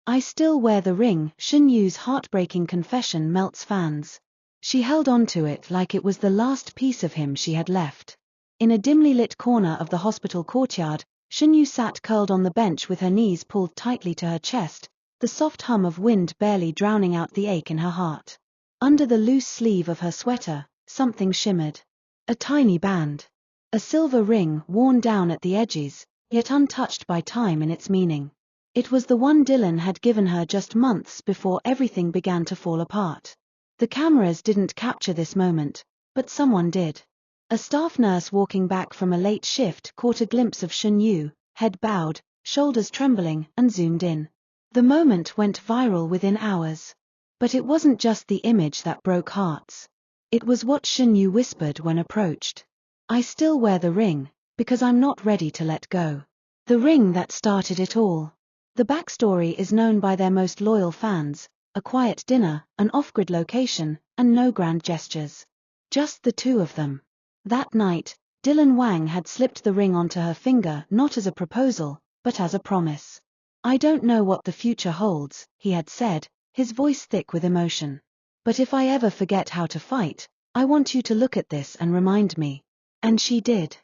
I still wear the ring. Shen Yue's heartbreaking confession melts fans. She held on to it like it was the last piece of him she had left. In a dimly lit corner of the hospital courtyard, Shen Yue sat curled on the bench with her knees pulled tightly to her chest, the soft hum of wind barely drowning out the ache in her heart. Under the loose sleeve of her sweater, something shimmered. A tiny band. A silver ring worn down at the edges, yet untouched by time in its meaning. It was the one Dylan had given her just months before everything began to fall apart. The cameras didn't capture this moment, but someone did. A staff nurse walking back from a late shift caught a glimpse of Shen Yue, head bowed, shoulders trembling, and zoomed in. The moment went viral within hours. But it wasn't just the image that broke hearts. It was what Shen Yue whispered when approached. I still wear the ring, because I'm not ready to let go. The ring that started it all. The backstory is known by their most loyal fans: a quiet dinner, an off-grid location, and no grand gestures. Just the two of them. That night, Dylan Wang had slipped the ring onto her finger not as a proposal, but as a promise. I don't know what the future holds, he had said, his voice thick with emotion. But if I ever forget how to fight, I want you to look at this and remind me. And she did.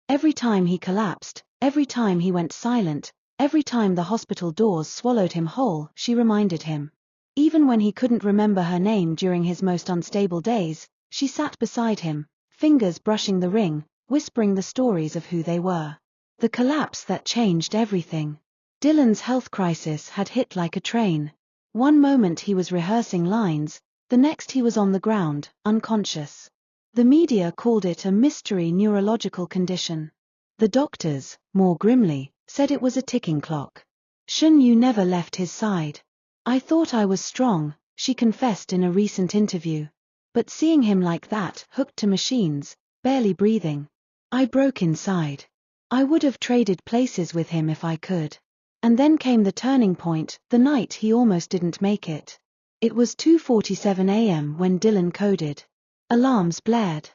Every time he collapsed, every time he went silent, every time the hospital doors swallowed him whole, she reminded him. Even when he couldn't remember her name during his most unstable days, she sat beside him, fingers brushing the ring, whispering the stories of who they were. The collapse that changed everything. Dylan's health crisis had hit like a train. One moment he was rehearsing lines, the next he was on the ground, unconscious. The media called it a mystery neurological condition. The doctors, more grimly, said it was a ticking clock. Shen Yue never left his side. I thought I was strong, she confessed in a recent interview. But seeing him like that, hooked to machines, barely breathing, I broke inside. I would have traded places with him if I could. And then came the turning point, the night he almost didn't make it. It was 2:47 a.m. when Dylan coded. Alarms blared.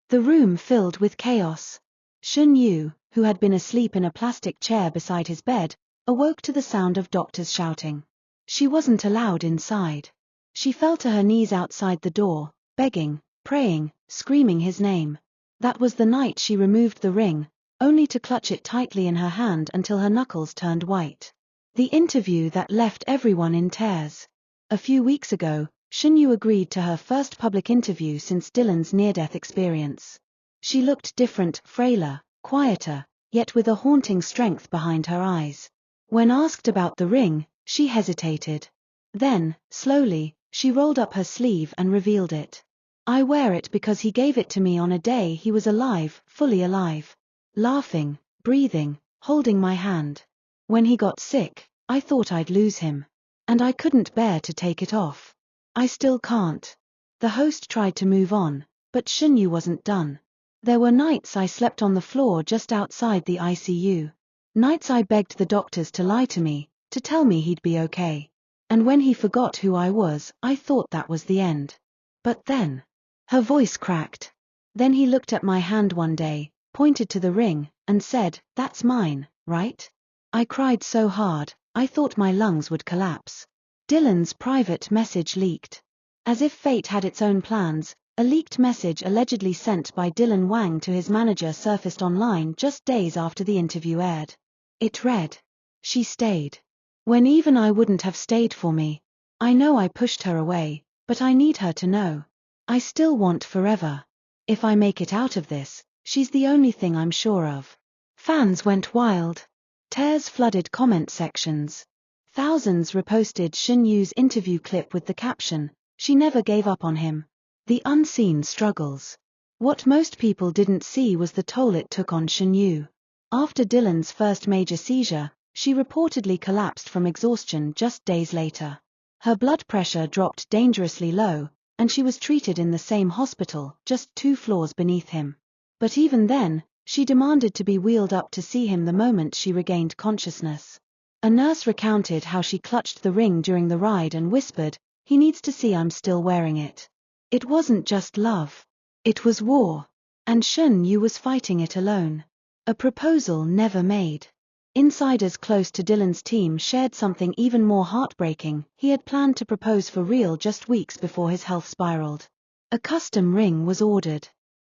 The room filled with chaos. Shen Yue, who had been asleep in a plastic chair beside his bed, awoke to the sound of doctors shouting. She wasn't allowed inside. She fell to her knees outside the door, begging, praying, screaming his name. That was the night she removed the ring, only to clutch it tightly in her hand until her knuckles turned white. The interview that left everyone in tears. A few weeks ago, Shen Yue agreed to her first public interview since Dylan's near-death experience. She looked different, frailer, quieter, yet with a haunting strength behind her eyes. When asked about the ring, she hesitated. Then, slowly, she rolled up her sleeve and revealed it. I wear it because he gave it to me on a day he was alive, fully alive. Laughing, breathing, holding my hand. When he got sick, I thought I'd lose him. And I couldn't bear to take it off. I still can't. The host tried to move on, but Shen Yue wasn't done. There were nights I slept on the floor just outside the ICU. Nights I begged the doctors to lie to me, to tell me he'd be okay. And when he forgot who I was, I thought that was the end. But then, her voice cracked. Then he looked at my hand one day, pointed to the ring, and said, "That's mine, right?" I cried so hard, I thought my lungs would collapse. Dylan's private message leaked. As if fate had its own plans, a leaked message allegedly sent by Dylan Wang to his manager surfaced online just days after the interview aired. It read, "She stayed. When even I wouldn't have stayed for me. I know I pushed her away, but I need her to know. I still want forever. If I make it out of this, she's the only thing I'm sure of." Fans went wild. Tears flooded comment sections. Thousands reposted Shen Yue's interview clip with the caption, "She never gave up on him." The unseen struggles. What most people didn't see was the toll it took on Shen Yue. After Dylan's first major seizure, she reportedly collapsed from exhaustion just days later. Her blood pressure dropped dangerously low, and she was treated in the same hospital, just 2 floors beneath him. But even then, she demanded to be wheeled up to see him the moment she regained consciousness. A nurse recounted how she clutched the ring during the ride and whispered, "He needs to see I'm still wearing it." It wasn't just love. It was war. And Shen Yue was fighting it alone. A proposal never made. Insiders close to Dylan's team shared something even more heartbreaking. He had planned to propose for real just weeks before his health spiraled. A custom ring was ordered.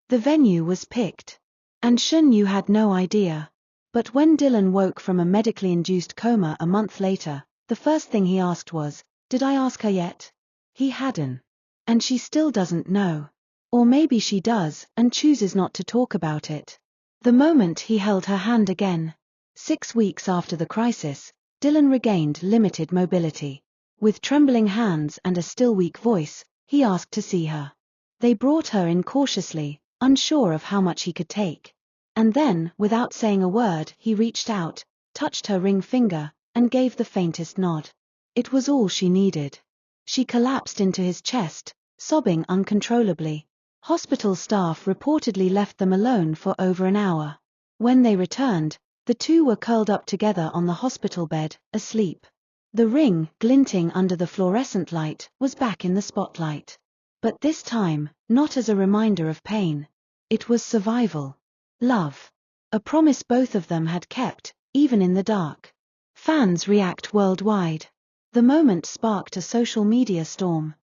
The venue was picked. And Shen Yue had no idea. But when Dylan woke from a medically induced coma a month later, the first thing he asked was, "Did I ask her yet?" He hadn't. And she still doesn't know. Or maybe she does, and chooses not to talk about it. The moment he held her hand again. 6 weeks after the crisis, Dylan regained limited mobility. With trembling hands and a still weak voice, he asked to see her. They brought her in cautiously, unsure of how much he could take. And then, without saying a word, he reached out, touched her ring finger, and gave the faintest nod. It was all she needed. She collapsed into his chest, sobbing uncontrollably. Hospital staff reportedly left them alone for over an hour. When they returned, the two were curled up together on the hospital bed, asleep. The ring, glinting under the fluorescent light, was back in the spotlight. But this time, not as a reminder of pain. It was survival. Love. A promise both of them had kept, even in the dark. Fans react worldwide. The moment sparked a social media storm.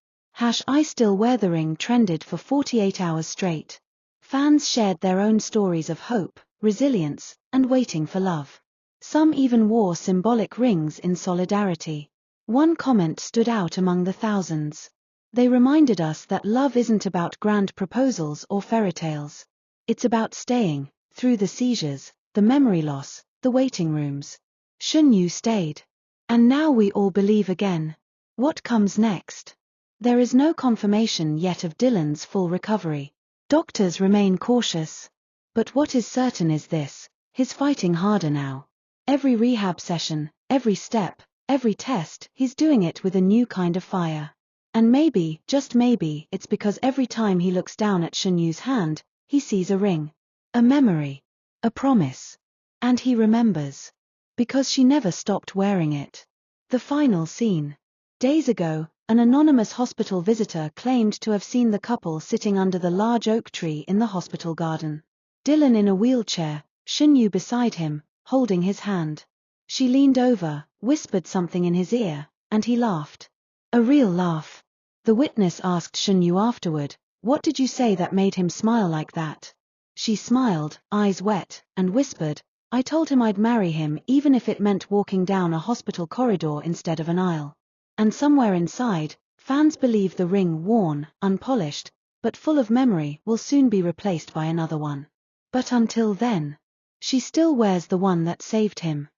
#I still wear the ring trended for 48 hours straight. Fans shared their own stories of hope, resilience, and waiting for love. Some even wore symbolic rings in solidarity. One comment stood out among the thousands. "They reminded us that love isn't about grand proposals or fairy tales. It's about staying, through the seizures, the memory loss, the waiting rooms." Shen Yue stayed. And now we all believe again. What comes next? There is no confirmation yet of Dylan's full recovery. Doctors remain cautious. But what is certain is this: he's fighting harder now. Every rehab session, every step, every test, he's doing it with a new kind of fire. And maybe, just maybe, it's because every time he looks down at Shen Yue's hand, he sees a ring. A memory. A promise. And he remembers. Because she never stopped wearing it. The final scene. Days ago, an anonymous hospital visitor claimed to have seen the couple sitting under the large oak tree in the hospital garden. Dylan in a wheelchair, Shen Yue beside him, holding his hand. She leaned over, whispered something in his ear, and he laughed. A real laugh. The witness asked Shen Yue afterward, "What did you say that made him smile like that?" She smiled, eyes wet, and whispered, "I told him I'd marry him even if it meant walking down a hospital corridor instead of an aisle." And somewhere inside, fans believe the ring, worn, unpolished, but full of memory, will soon be replaced by another one. But until then, she still wears the one that saved him.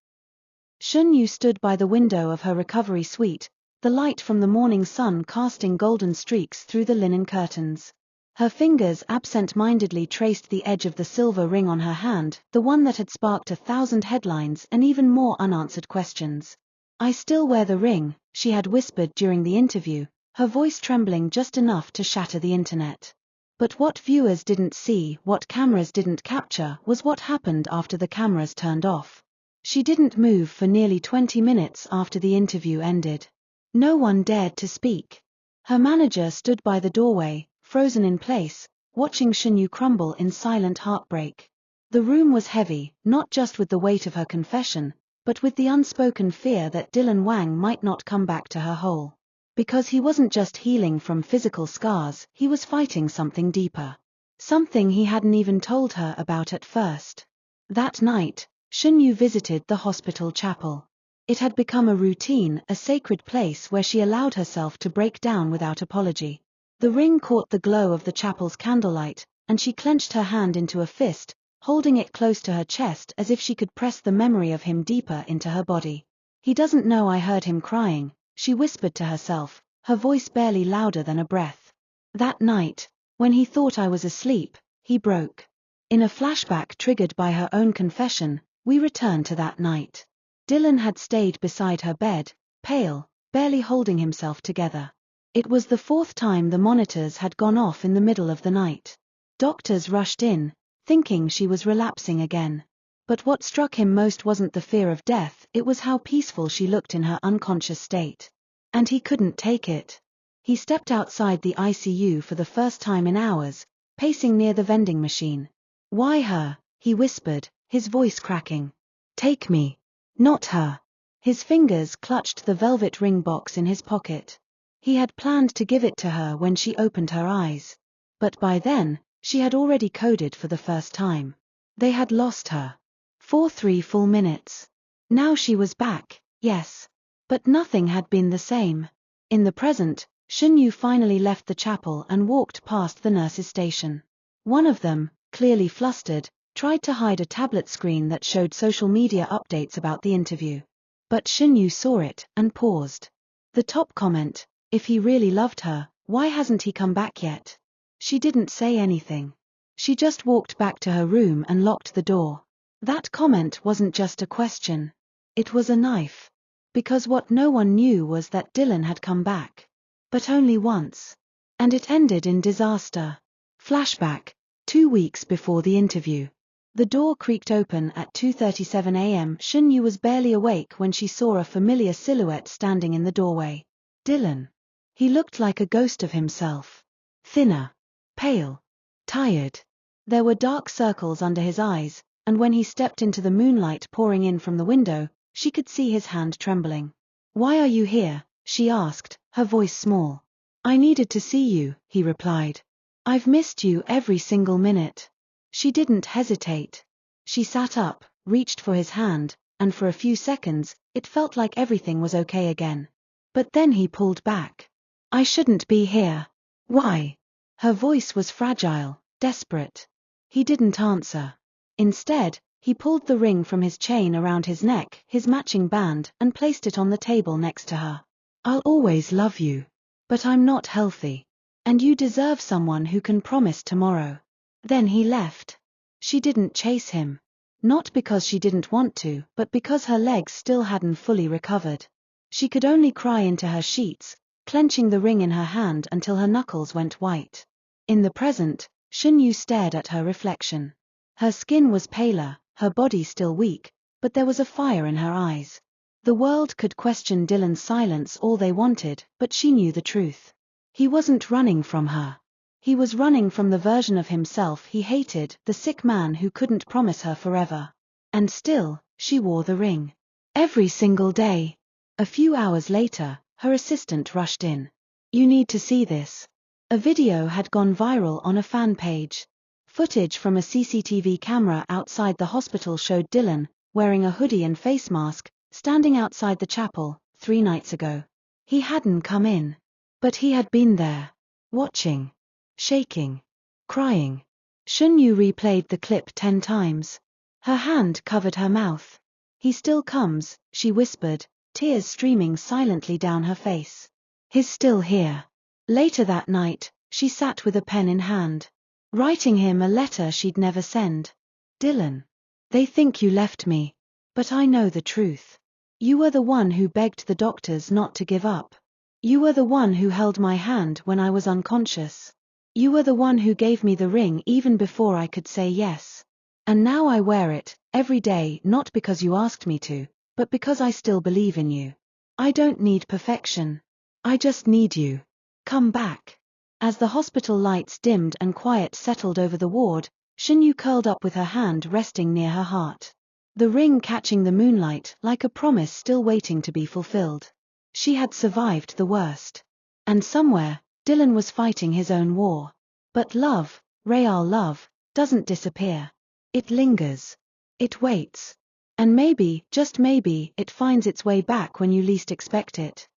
Shen Yue stood by the window of her recovery suite, the light from the morning sun casting golden streaks through the linen curtains. Her fingers absent-mindedly traced the edge of the silver ring on her hand, the one that had sparked 1,000 headlines and even more unanswered questions. "I still wear the ring," she had whispered during the interview, her voice trembling just enough to shatter the internet. But what viewers didn't see, what cameras didn't capture, was what happened after the cameras turned off. She didn't move for nearly 20 minutes after the interview ended. No one dared to speak. Her manager stood by the doorway, frozen in place, watching Shen Yue crumble in silent heartbreak. The room was heavy, not just with the weight of her confession, but with the unspoken fear that Dylan Wang might not come back to her whole. Because he wasn't just healing from physical scars, he was fighting something deeper. Something he hadn't even told her about at first. That night, Shen Yue visited the hospital chapel. It had become a routine, a sacred place where she allowed herself to break down without apology. The ring caught the glow of the chapel's candlelight, and she clenched her hand into a fist, holding it close to her chest as if she could press the memory of him deeper into her body. "He doesn't know I heard him crying," she whispered to herself, her voice barely louder than a breath. "That night, when he thought I was asleep, he broke." In a flashback triggered by her own confession, we return to that night. Dylan had stayed beside her bed, pale, barely holding himself together. It was the 4th time the monitors had gone off in the middle of the night. Doctors rushed in, thinking she was relapsing again. But what struck him most wasn't the fear of death, it was how peaceful she looked in her unconscious state. And he couldn't take it. He stepped outside the ICU for the first time in hours, pacing near the vending machine. "Why her?" he whispered, his voice cracking. "Take me." Not her. His fingers clutched the velvet ring box in his pocket. He had planned to give it to her when she opened her eyes. But by then, she had already coded for the first time. They had lost her. For 3 full minutes. Now she was back, yes. But nothing had been the same. In the present, Shen Yue finally left the chapel and walked past the nurse's station. One of them, clearly flustered, tried to hide a tablet screen that showed social media updates about the interview. But Shen Yue saw it and paused. The top comment, if he really loved her, why hasn't he come back yet? She didn't say anything. She just walked back to her room and locked the door. That comment wasn't just a question. It was a knife. Because what no one knew was that Dylan had come back. But only once. And it ended in disaster. Flashback, 2 weeks before the interview. The door creaked open at 2:37 a.m. Shen Yue was barely awake when she saw a familiar silhouette standing in the doorway. Dylan. He looked like a ghost of himself. Thinner. Pale. Tired. There were dark circles under his eyes, and when he stepped into the moonlight pouring in from the window, she could see his hand trembling. "Why are you here?" she asked, her voice small. "I needed to see you," he replied. "I've missed you every single minute." She didn't hesitate. She sat up, reached for his hand, and for a few seconds, it felt like everything was okay again. But then he pulled back. "I shouldn't be here." "Why?" Her voice was fragile, desperate. He didn't answer. Instead, he pulled the ring from his chain around his neck, his matching band, and placed it on the table next to her. "I'll always love you. But I'm not healthy. And you deserve someone who can promise tomorrow." Then he left. She didn't chase him. Not because she didn't want to, but because her legs still hadn't fully recovered. She could only cry into her sheets, clenching the ring in her hand until her knuckles went white. In the present, Shen Yue stared at her reflection. Her skin was paler, her body still weak, but there was a fire in her eyes. The world could question Dylan's silence all they wanted, but she knew the truth. He wasn't running from her. He was running from the version of himself he hated, the sick man who couldn't promise her forever. And still, she wore the ring. Every single day. A few hours later, her assistant rushed in. "You need to see this." A video had gone viral on a fan page. Footage from a CCTV camera outside the hospital showed Dylan, wearing a hoodie and face mask, standing outside the chapel, 3 nights ago. He hadn't come in. But he had been there. Watching. Shaking. Crying. Shen Yue replayed the clip 10 times. Her hand covered her mouth. "He still comes," she whispered, tears streaming silently down her face. "He's still here." Later that night, she sat with a pen in hand, writing him a letter she'd never send. "Dylan. They think you left me. But I know the truth. You were the one who begged the doctors not to give up. You were the one who held my hand when I was unconscious. You were the one who gave me the ring even before I could say yes. And now I wear it, every day, not because you asked me to, but because I still believe in you. I don't need perfection. I just need you. Come back." As the hospital lights dimmed and quiet settled over the ward, Shen Yue curled up with her hand resting near her heart. The ring catching the moonlight like a promise still waiting to be fulfilled. She had survived the worst. And somewhere, Dylan was fighting his own war. But love, real love, doesn't disappear. It lingers. It waits. And maybe, just maybe, it finds its way back when you least expect it.